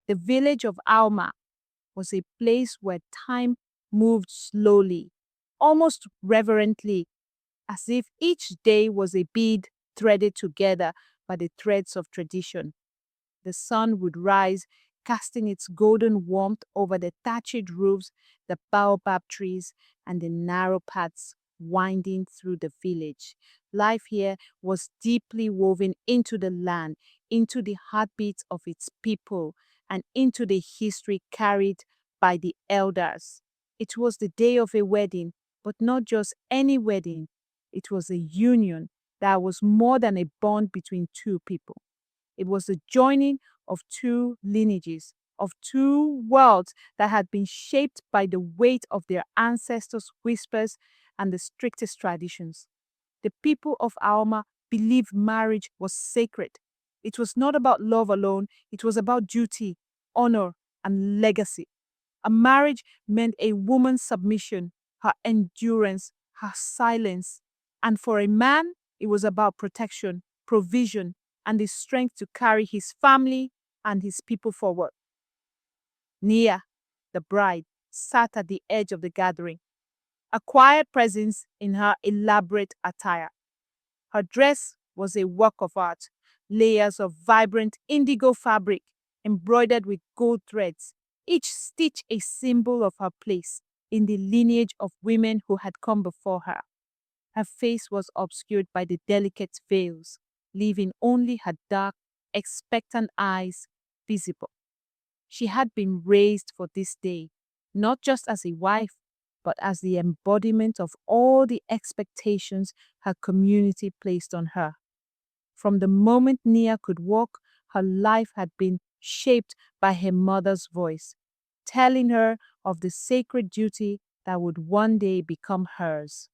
The village of Alma was a place where time moved slowly, almost reverently, as if each day was a bead threaded together by the threads of tradition. The sun would rise, casting its golden warmth over the thatched roofs, the baobab trees, and the narrow paths winding through the village. Life here was deeply woven into the land, into the heartbeats of its people, and into the history carried by the elders. It was the day of a wedding, but not just any wedding. It was a union that was more than a bond between two people. It was the joining of two lineages, of two worlds that had been shaped by the weight of their ancestors' whispers and the strictest traditions. The people of Alma believed marriage was sacred. It was not about love alone, it was about duty, honor, and legacy. A marriage meant a woman's submission, her endurance, her silence. And for a man, it was about protection, provision, and the strength to carry his family and his people forward. Nia, the bride, sat at the edge of the gathering, a quiet presence in her elaborate attire. Her dress was a work of art, layers of vibrant indigo fabric embroidered with gold threads, each stitch a symbol of her place in the lineage of women who had come before her. Her face was obscured by the delicate veils, leaving only her dark, expectant eyes visible. She had been raised for this day, not just as a wife, but as the embodiment of all the expectations her community placed on her. From the moment Nia could walk, her life had been shaped by her mother's voice, telling her of the sacred duty that would one day become hers.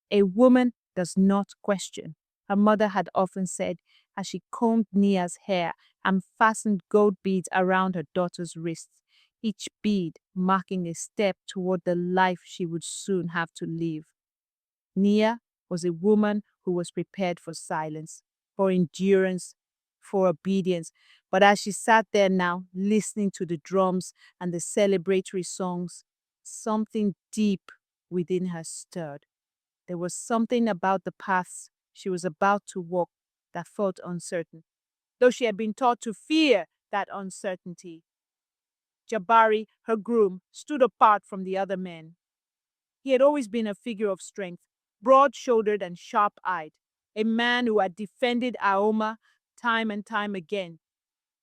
A woman does not question, her mother had often said as she combed Nia's hair and fastened gold beads around her daughter's wrists, each bead marking a step toward the life she would soon have to live. Nia was a woman who was prepared for silence, for endurance, for obedience. But as she sat there now, listening to the drums and the celebratory songs, something deep within her stirred. There was something about the paths she was about to walk that felt uncertain, though she had been taught to fear that uncertainty. Jabari, her groom, stood apart from the other men. He had always been a figure of strength, broad-shouldered and sharp-eyed, a man who had defended Aoma time and time again.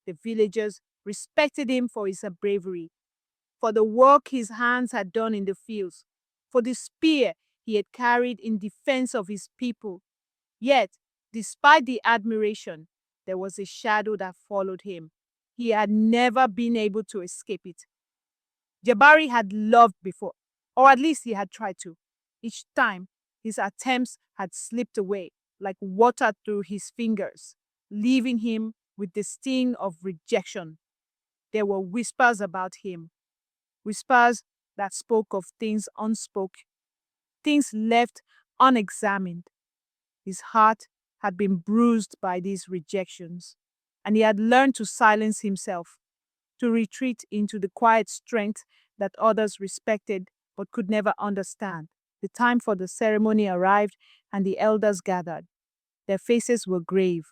The villagers respected him for his bravery, for the work his hands had done in the fields, for the spear he had carried in defense of his people. Yet, despite the admiration, there was a shadow that followed him. He had never been able to escape it. Jabari had loved before, or at least he had tried to. Each time, his attempts had slipped away like water through his fingers, leaving him with the sting of rejection. There were whispers about him, whispers that spoke of things unspoken, things left unexamined. His heart had been bruised by these rejections, and he had learned to silence himself, to retreat into the quiet strength that others respected but could never understand. The time for the ceremony arrived, and the elders gathered. Their faces were grave,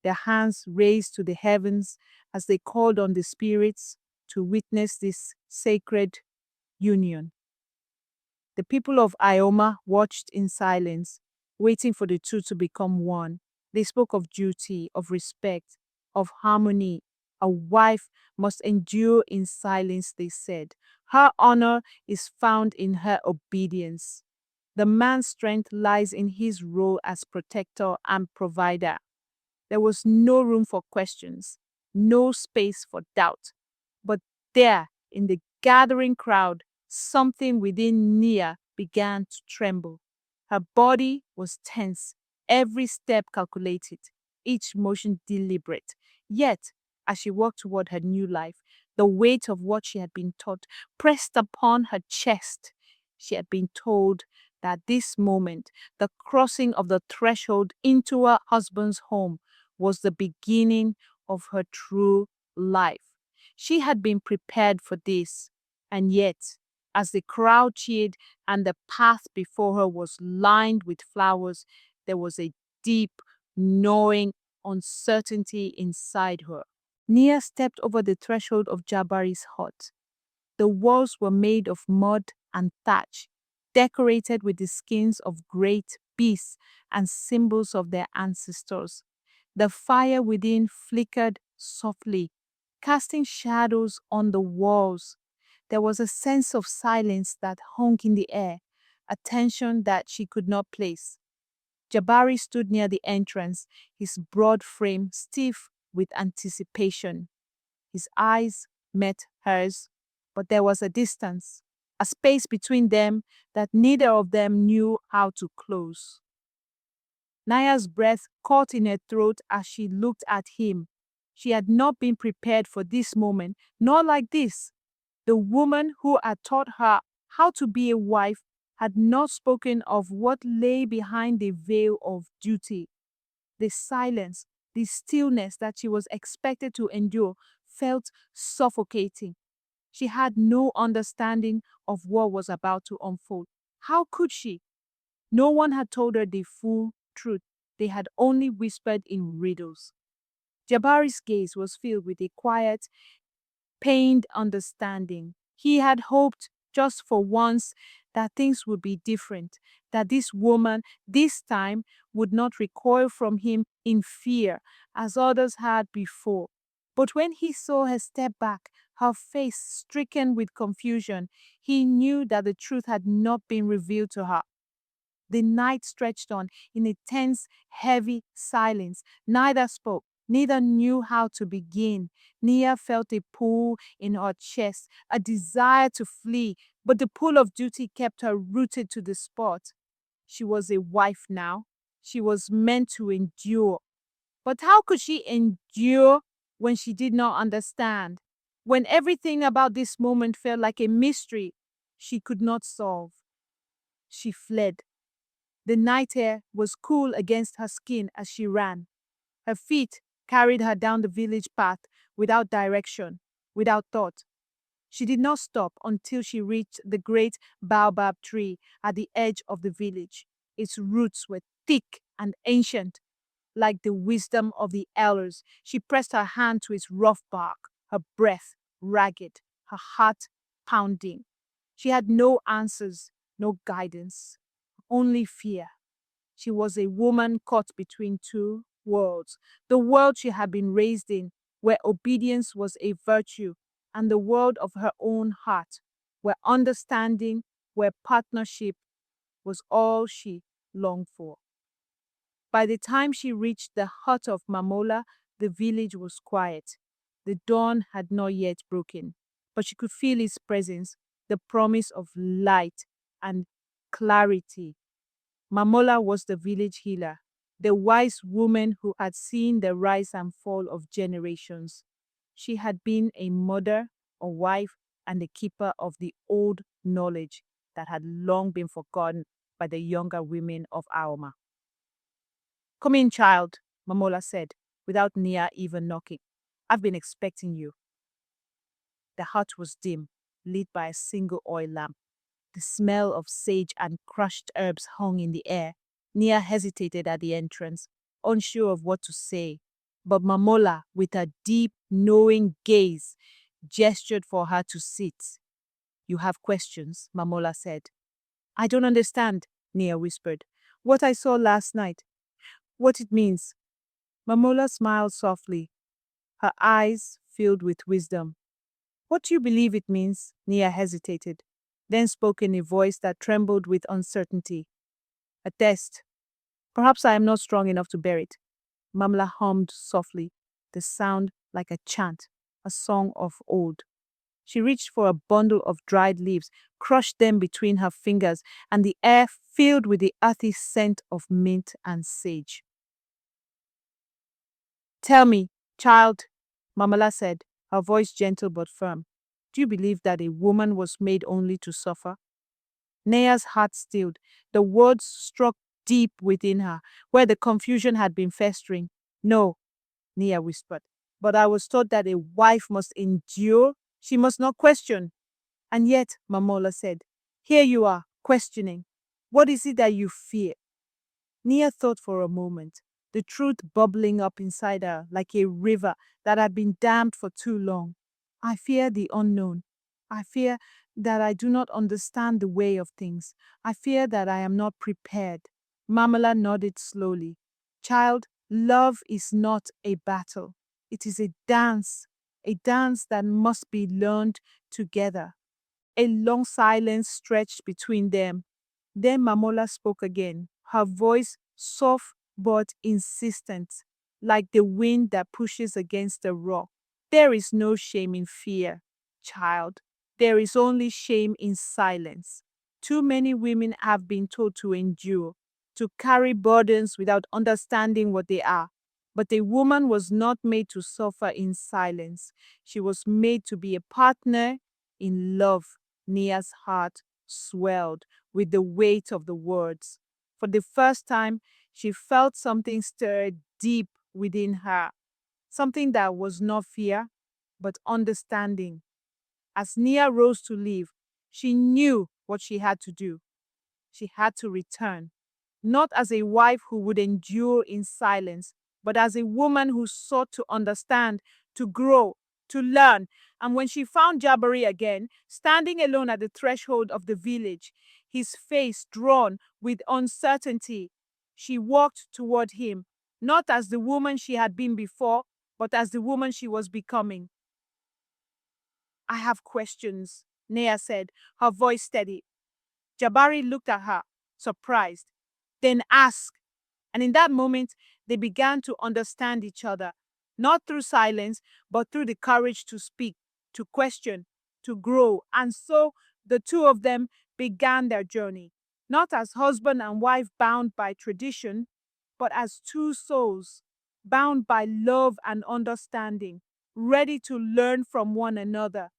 their hands raised to the heavens as they called on the spirits to witness this sacred union. The people of Ioma watched in silence, waiting for the two to become one. They spoke of duty, of respect, of harmony. A wife must endure in silence, they said. Her honor is found in her obedience. The man's strength lies in his role as protector and provider. There was no room for questions, no space for doubt. But there, in the gathering crowd, something within Nia began to tremble. Her body was tense, every step calculated, each motion deliberate. Yet, as she walked toward her new life, the weight of what she had been taught pressed upon her chest. She had been told that this moment, the crossing of the threshold into her husband's home, was the beginning of her true life. She had been prepared for this. And yet, as the crowd cheered and the path before her was lined with flowers, there was a deep, gnawing uncertainty inside her. Nia stepped over the threshold of Jabari's hut. The walls were made of mud and thatch, decorated with the skins of great beasts and symbols of their ancestors. The fire within flickered softly, casting shadows on the walls. There was a sense of silence that hung in the air, a tension that she could not place. Jabari stood near the entrance, his broad frame stiff with anticipation. His eyes met hers, but there was a distance, a space between them that neither of them knew how to close. Naya's breath caught in her throat as she looked at him. She had not been prepared for this moment, nor like this. The woman who had taught her how to be a wife had not spoken of what lay behind the veil of duty. The silence, the stillness that she was expected to endure felt suffocating. She had no understanding of what was about to unfold. How could she? No one had told her the full truth. They had only whispered in riddles. Jabari's gaze was filled with a quiet, pained understanding. He had hoped just for once that things would be different, that this woman, this time, would not recoil from him in fear as others had before. But when he saw her step back, her face stricken with confusion, he knew that the truth had not been revealed to her. The night stretched on in a tense, heavy silence. Neither spoke, neither knew how to begin. Nia felt a pull in her chest, a desire to flee, but the pull of duty kept her rooted to the spot. She was a wife now. She was meant to endure. But how could she endure when she did not understand? When everything about this moment felt like a mystery she could not solve? She fled. The night air was cool against her skin as she ran. Her feet carried her down the village path without direction, without thought. She did not stop until she reached the great baobab tree at the edge of the village. Its roots were thick and ancient, like the wisdom of the elders. She pressed her hand to its rough bark, her breath ragged, her heart pounding. She had no answers, no guidance, only fear. She was a woman caught between two worlds. The world she had been raised in, where obedience was a virtue, and the world of her own heart, where understanding, where partnership was all she longed for. By the time she reached the hut of Mamola, the village was quiet. The dawn had not yet broken, but she could feel its presence, the promise of light and clarity. Mamola was the village healer, the wise woman who had seen the rise and fall of generations. She had been a mother, a wife, and a keeper of the old knowledge that had long been forgotten by the younger women of Aoma. "Come in, child," Mamola said, without Nia even knocking. "I've been expecting you." The hut was dim, lit by a single oil lamp. The smell of sage and crushed herbs hung in the air. Nia hesitated at the entrance, unsure of what to say. But Mamola, with a deep, knowing gaze, gestured for her to sit. "You have questions," Mamola said. "I don't understand," Nia whispered. "What I saw last night, what it means." Mamola smiled softly, her eyes filled with wisdom. "What do you believe it means?" Nia hesitated, then spoke in a voice that trembled with uncertainty. "A test. Perhaps I am not strong enough to bear it." Mamla hummed softly, the sound like a chant, a song of old. She reached for a bundle of dried leaves, crushed them between her fingers, and the air filled with the earthy scent of mint and sage. "Tell me, child," Mamala said, her voice gentle but firm. "Do you believe that a woman was made only to suffer?" Nea's heart stilled. The words struck deep within her, where the confusion had been festering. "No," Nia whispered. But I was taught that a wife must endure, she must not question. And yet, Mamola said, here you are, questioning. What is it that you fear? Nia thought for a moment, the truth bubbling up inside her like a river that had been dammed for too long. I fear the unknown. I fear that I do not understand the way of things. I fear that I am not prepared. Mamala nodded slowly. Child, love is not a battle. It is a dance that must be learned together. A long silence stretched between them. Then Mamola spoke again, her voice soft but insistent, like the wind that pushes against a rock. There is no shame in fear, child. There is only shame in silence. Too many women have been told to endure, to carry burdens without understanding what they are. But a woman was not made to suffer in silence. She was made to be a partner in love. Nia's heart swelled with the weight of the words. For the first time, she felt something stir deep within her, something that was not fear, but understanding. As Nia rose to leave, she knew what she had to do. She had to return, not as a wife who would endure in silence, but as a woman who sought to understand, to grow, to learn. And when she found Jabari again, standing alone at the threshold of the village, his face drawn with uncertainty, she walked toward him, not as the woman she had been before, but as the woman she was becoming. I have questions, Nea said, her voice steady. Jabari looked at her, surprised, then asked. And in that moment, they began to understand each other, not through silence, but through the courage to speak, to question, to grow. And so the two of them began their journey, not as husband and wife bound by tradition, but as two souls bound by love and understanding, ready to learn from one another